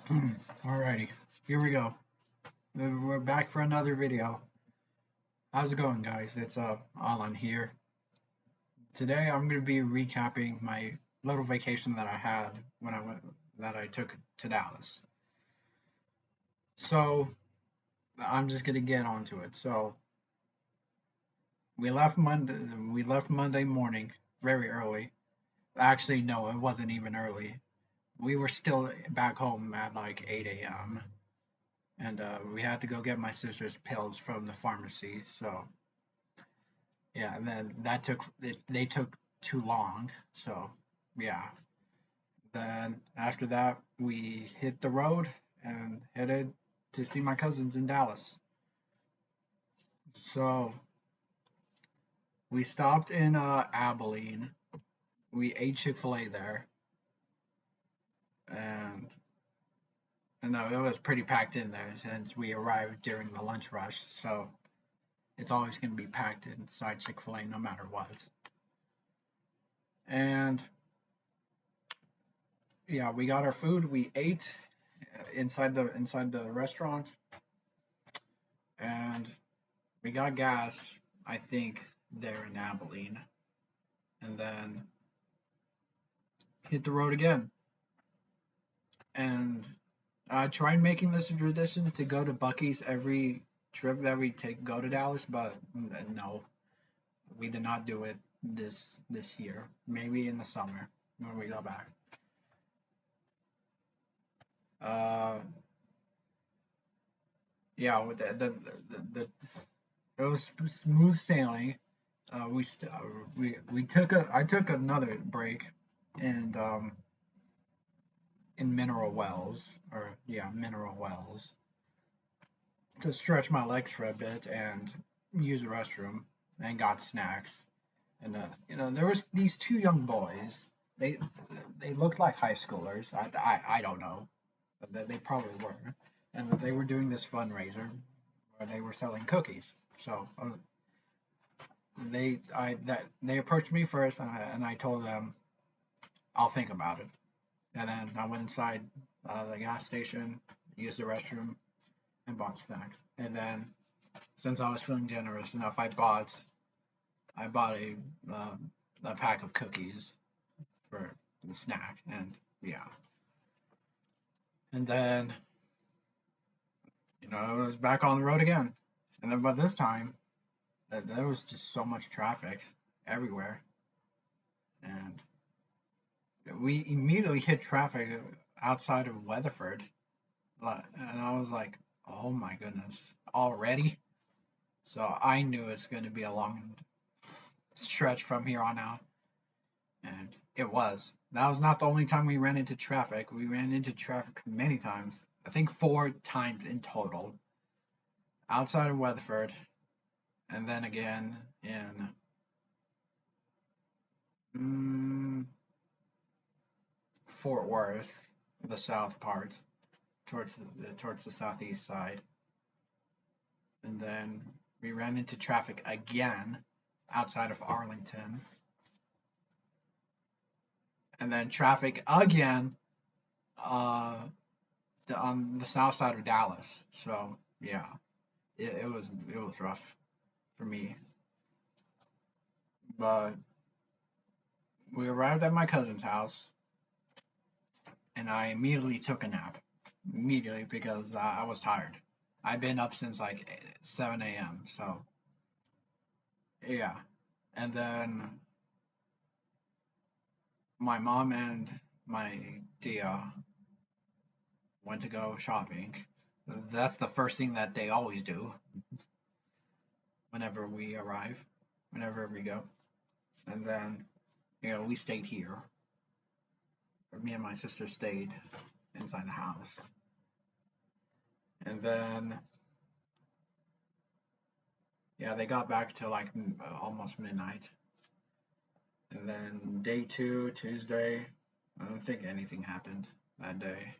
Alrighty, here we go. We're back for another video. How's it going, guys? It's Alan here. Today I'm going to be recapping my little vacation that I had when I took to Dallas. So I'm just going to get onto it. So we left Monday morning, very early. Actually, no, it wasn't even early. We were still back home at like 8 a.m. and we had to go get my sister's pills from the pharmacy. So yeah, and then they took too long. So yeah, then after that we hit the road and headed to see my cousins in Dallas. So we stopped in Abilene. We ate Chick-fil-A there, and it was pretty packed in there since we arrived during the lunch rush. So it's always going to be packed inside Chick-fil-A no matter what. And yeah, we got our food. We ate inside the restaurant, and we got gas. I think there in Abilene, and then hit the road again. And I tried making this a tradition to go to Buc-ee's every trip that we go to Dallas, but no, we did not do it this year. Maybe in the summer when we go back. Uh, yeah, with the it was smooth sailing. We took a I took another break, and in Mineral Wells, or yeah, Mineral Wells, to stretch my legs for a bit and use the restroom, and got snacks. And there was these two young boys. They they looked like high schoolers. I don't know, but they probably were. And they were doing this fundraiser where they were selling cookies. So they approached me first, and I told them I'll think about it. And then I went inside the gas station, used the restroom, and bought snacks. And then, since I was feeling generous enough, I bought a pack of cookies for the snack, and yeah. And then it was back on the road again. And then by this time, there was just so much traffic everywhere, and we immediately hit traffic outside of Weatherford, and I was like, "Oh my goodness, already?" So I knew it's going to be a long stretch from here on out, and it was. That was not the only time we ran into traffic. We ran into traffic many times. I think 4 times in total, outside of Weatherford, and then again in mm, Fort Worth, the south part, towards the southeast side, and then we ran into traffic again outside of Arlington, and then traffic again uh, on the south side of Dallas. So yeah, it was rough for me, but we arrived at my cousin's house, and I immediately took a nap immediately because I was tired. I've been up since like 7 a.m. So yeah, and then my mom and my tia went to go shopping. That's the first thing that they always do whenever we arrive, whenever we go. And then, we stayed here. Me and my sister stayed inside the house. And then, yeah, they got back to like almost midnight. And then day two, Tuesday, I don't think anything happened that day.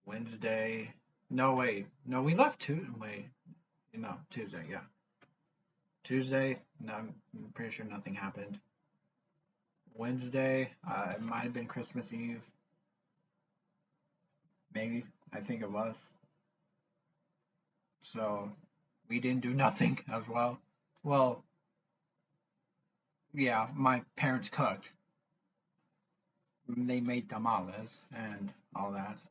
Wednesday, no, wait, no, we left wait, no, Tuesday, yeah. Tuesday, no, I'm pretty sure nothing happened. Wednesday, it might have been Christmas Eve. maybe. I think it was. So we didn't do nothing as well. Well, yeah, my parents cooked. They made tamales and all that.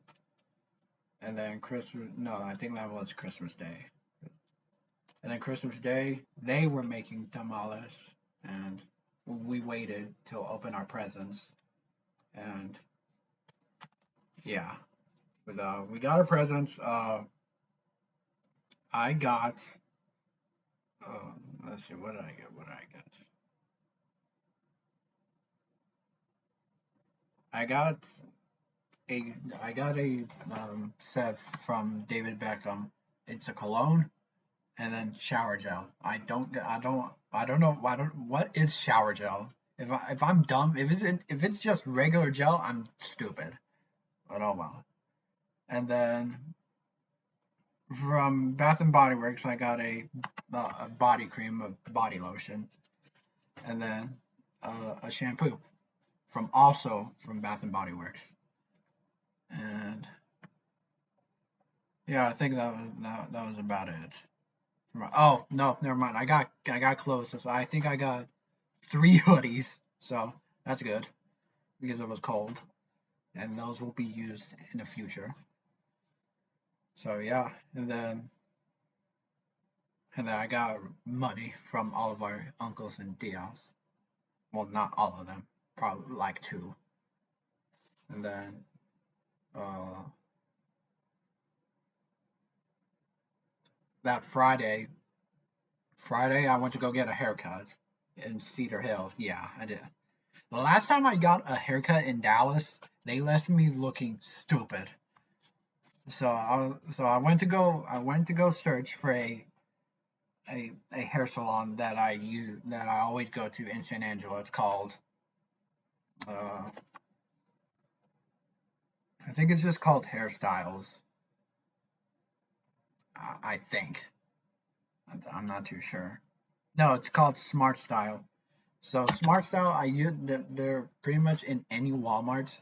And then Christmas, no, I think that was Christmas Day. And then Christmas Day, they were making tamales, and we waited till open our presents. And yeah, we got our presents. I got, let's see, what did I get? What did I get? I got a I got a set from David Beckham. It's a cologne and then shower gel. I don't know what is shower gel. If I'm dumb, if it's just regular gel, I'm stupid. But oh well. And then from Bath and Body Works, I got a body cream, a body lotion, and then a shampoo from Bath and Body Works. And yeah, I think that was about it. Oh no, never mind. I got close. So I think I got 3 hoodies. So that's good because it was cold, and those will be used in the future. So yeah, and then I got money from all of our uncles and tias. Well, not all of them, probably like two. And then uh, that Friday I went to go get a haircut in Cedar Hill. Yeah, I did. The last time I got a haircut in Dallas, they left me looking stupid. So I went to go search for a hair salon that I always go to in San Angelo. It's called uh, I think it's just called Hairstyles. I think I'm not too sure. No, it's called Smart Style. So Smart Style, I use they're pretty much in any Walmart.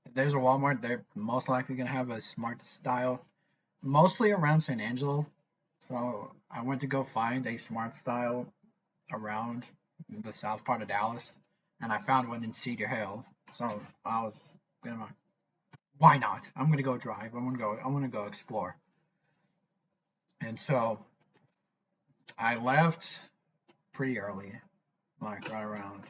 If there's a Walmart, they're most likely gonna have a Smart Style, mostly around San Angelo. So I went to go find a Smart Style around the south part of Dallas, and I found one in Cedar Hill. So I was gonna, why not? I'm gonna go drive. I'm gonna go explore. And so I left pretty early, like right around.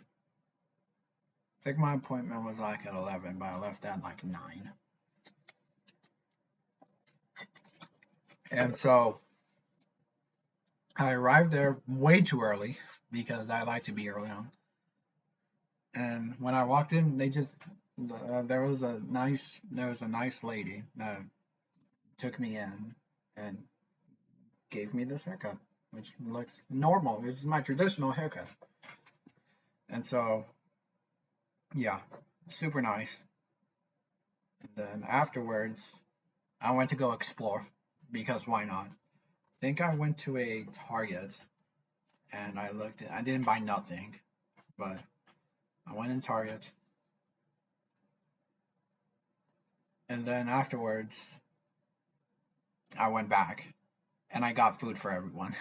I think my appointment was like at 11, but I left at like 9. And so I arrived there way too early because I like to be early on. And when I walked in, there was a nice lady that took me in and gave me this haircut, which looks normal. This is my traditional haircut. And so, yeah, super nice. And then afterwards, I went to go explore because why not? I think I went to a Target and I didn't buy nothing, but I went in Target and then afterwards I went back and I got food for everyone.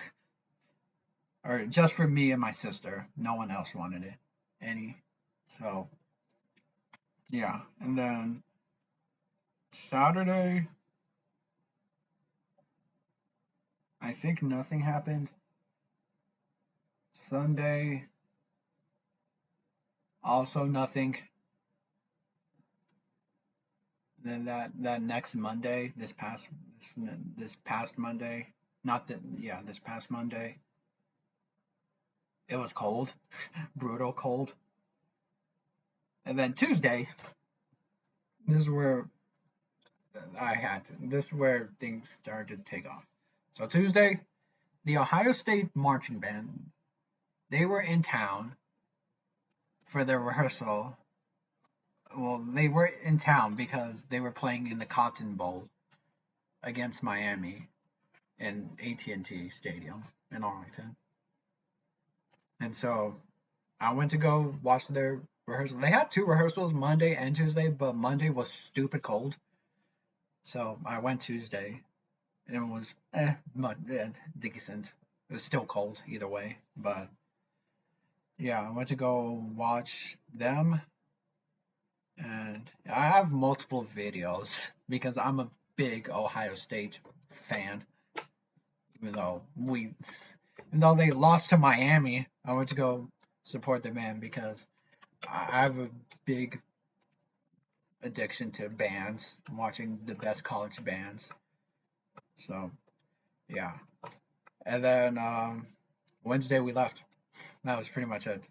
Or just for me and my sister. No one else wanted it. Any. So yeah. And then Saturday, I think nothing happened. Sunday, also nothing. Then that next Monday, this past Monday, not that yeah, this past Monday, it was cold, brutal cold. And then Tuesday, this is where this is where things started to take off. So Tuesday, the Ohio State marching band, they were in town for their rehearsal. Well, they were in town because they were playing in the Cotton Bowl against Miami in AT&T Stadium in Arlington. And so I went to go watch their rehearsal. They had two rehearsals, Monday and Tuesday, but Monday was stupid cold. So I went Tuesday, and it was decent. It was still cold either way, but yeah, I went to go watch them, and I have multiple videos because I'm a big Ohio State fan. Even though they lost to Miami, I went to go support the man because I have a big addiction to bands, watching the best college bands. So yeah, and then Wednesday we left. That was pretty much it.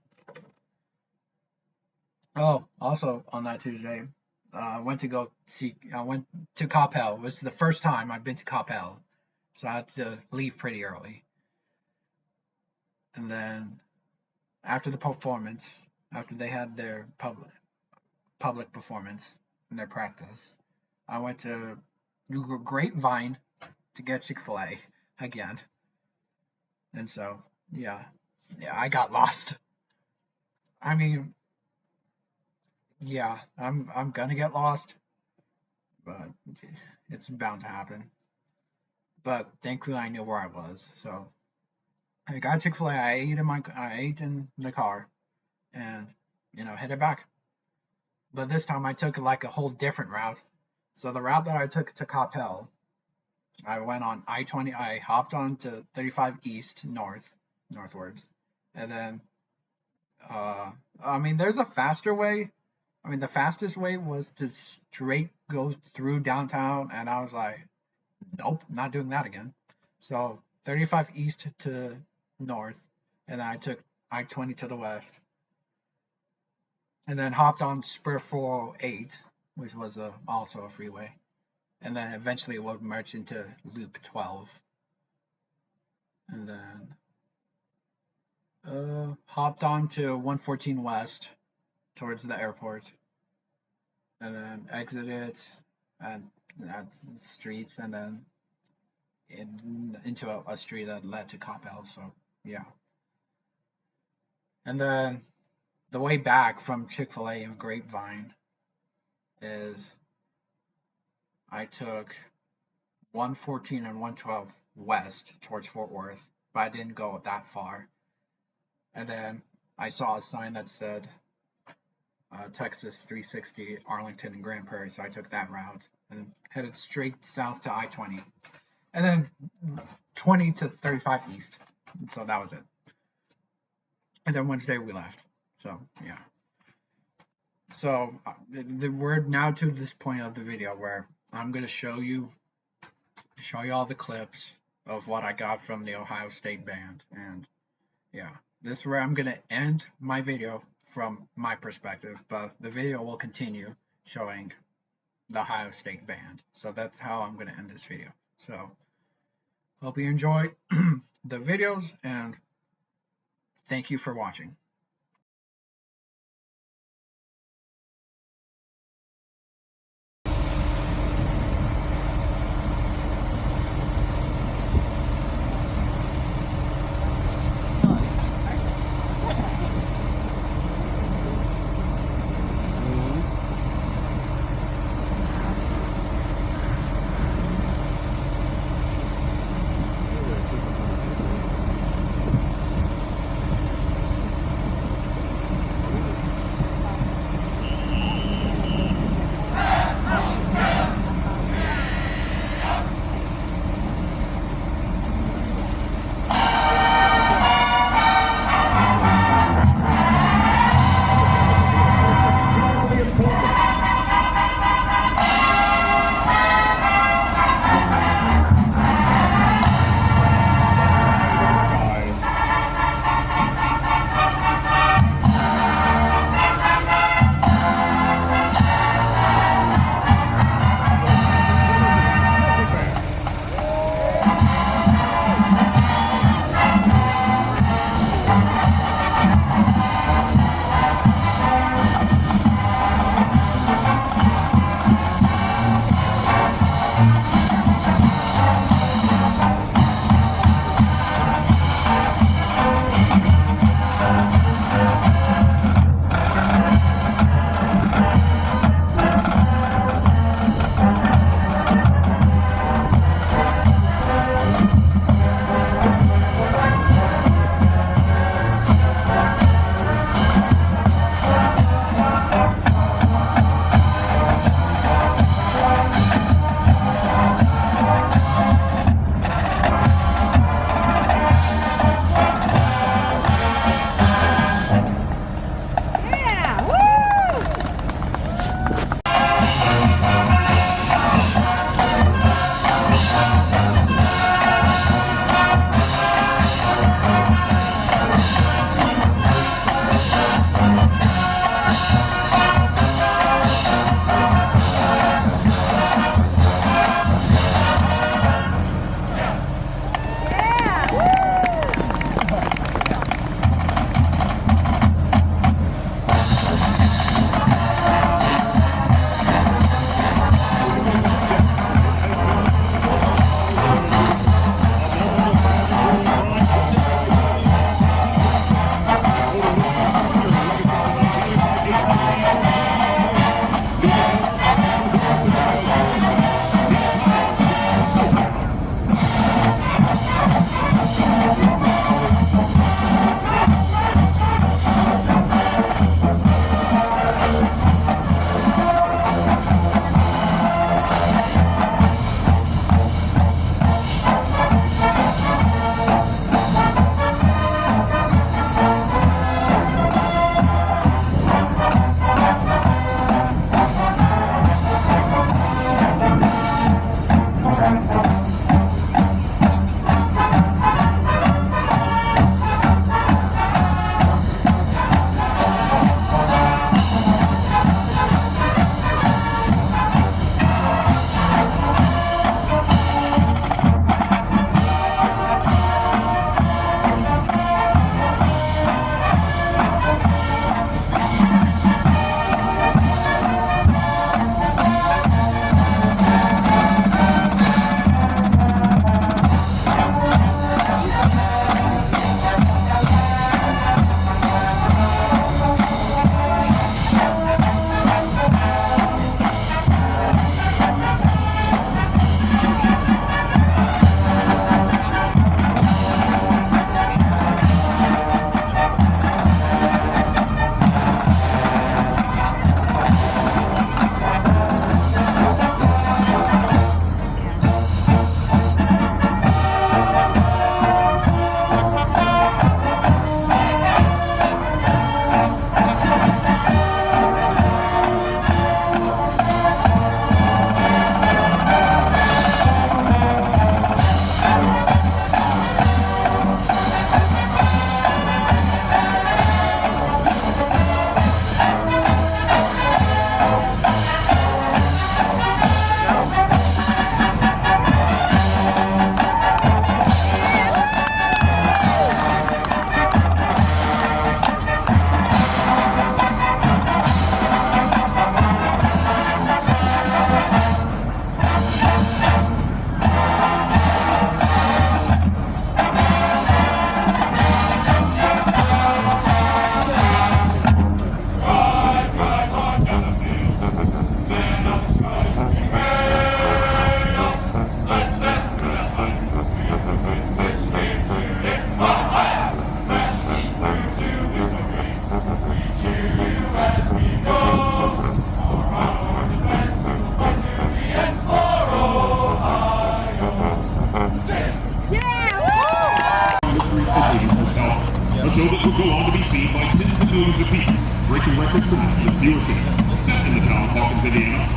Oh, also on that Tuesday, I went to Coppell. It was the first time I've been to Coppell, so I had to leave pretty early. And then after the performance, after they had their public performance in their practice, I went to Grapevine to get Chick-fil-A again. And so, yeah, I got lost. I mean, yeah, I'm gonna get lost, but it's bound to happen. But thankfully, I knew where I was, so I got Chick-fil-A. I ate in the car, and headed back. But this time I took like a whole different route. So the route that I took to Coppell, I went on I-20. I hopped on to 35 East northwards, and then there's a faster way. The fastest way was to straight go through downtown, and I was like, nope, not doing that again. So 35 East to north, and then I took I-20 to the west, and then hopped on Spur 408, which was also a freeway, and then eventually it would merge into Loop 12, and then hopped on to 114 West towards the airport, and then exited at streets, and then into a street that led to Coppell. So yeah, and then the way back from Chick-fil-A and Grapevine is I took 114 and 112 west towards Fort Worth, but I didn't go that far. And then I saw a sign that said Texas 360, Arlington, and Grand Prairie, so I took that route and headed straight south to I-20. And then 20 to 35 east. And so that was it. And then Wednesday we left. So, yeah. So, we're now to this point of the video where I'm going to show you all the clips of what I got from the Ohio State band. And, yeah, this is where I'm going to end my video from my perspective, but the video will continue showing the Ohio State band. So that's how I'm going to end this video. So, hope you enjoyed the videos, and thank you for watching.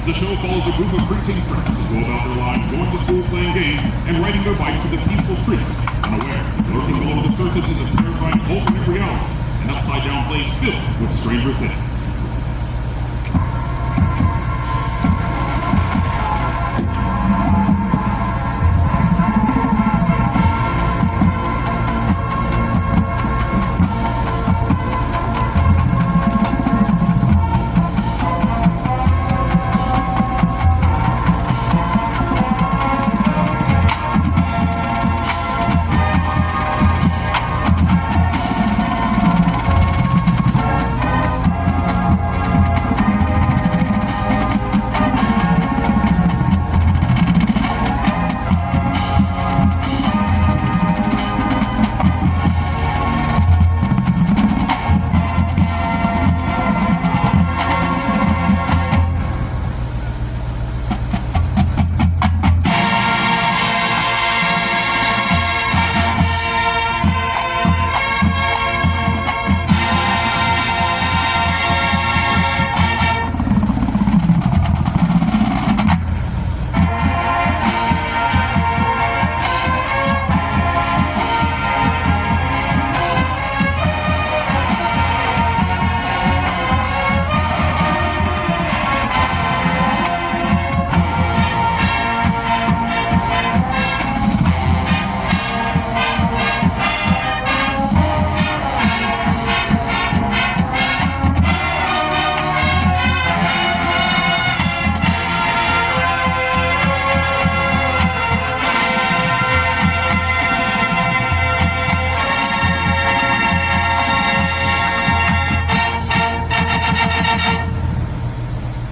The show follows a group of preteen friends who go about their lives going to school, playing games, and riding their bikes through the peaceful streets, unaware, lurking below the surface is a terrifying alternate reality, an upside-down place filled with stranger things.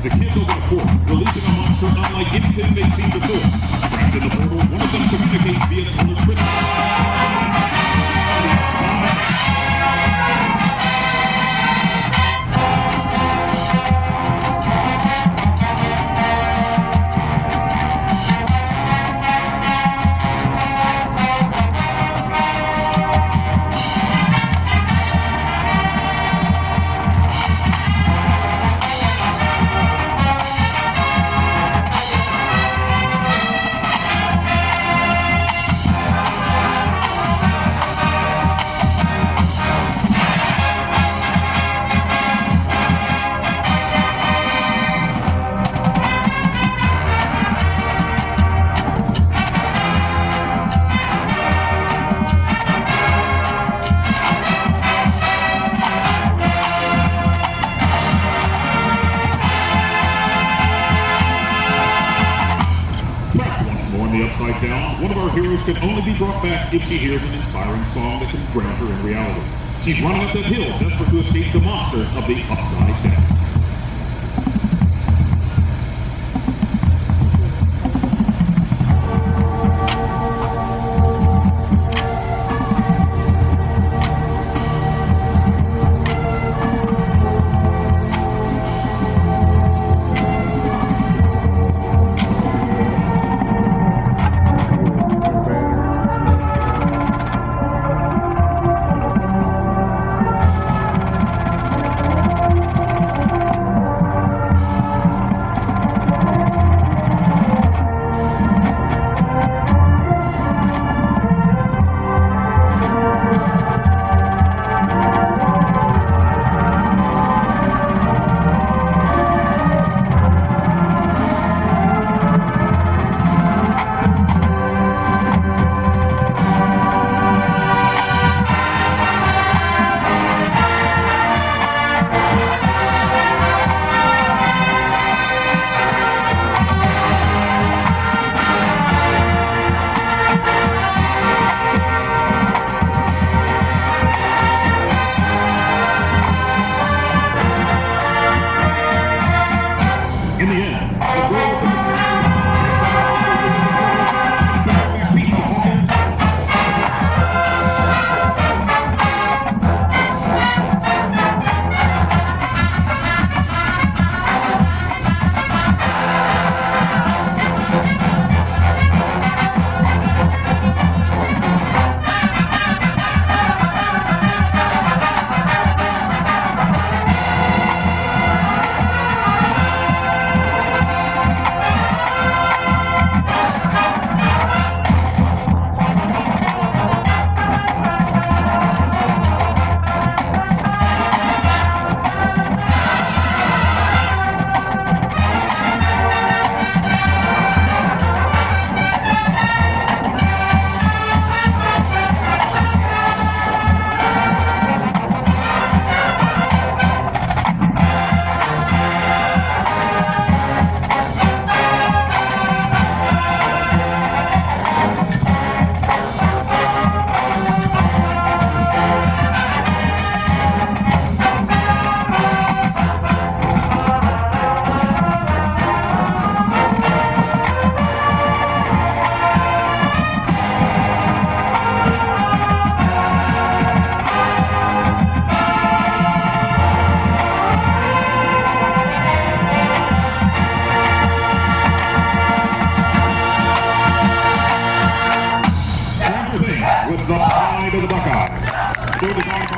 The kids open a portal, releasing a monster unlike anything they've seen before. Trapped in the portal, one of them communicates via colored crystal. Upside down, one of our heroes can only be brought back if she hears an inspiring song that can ground her in reality. She's running up that hill, desperate to escape the monsters of the Upside Down. is on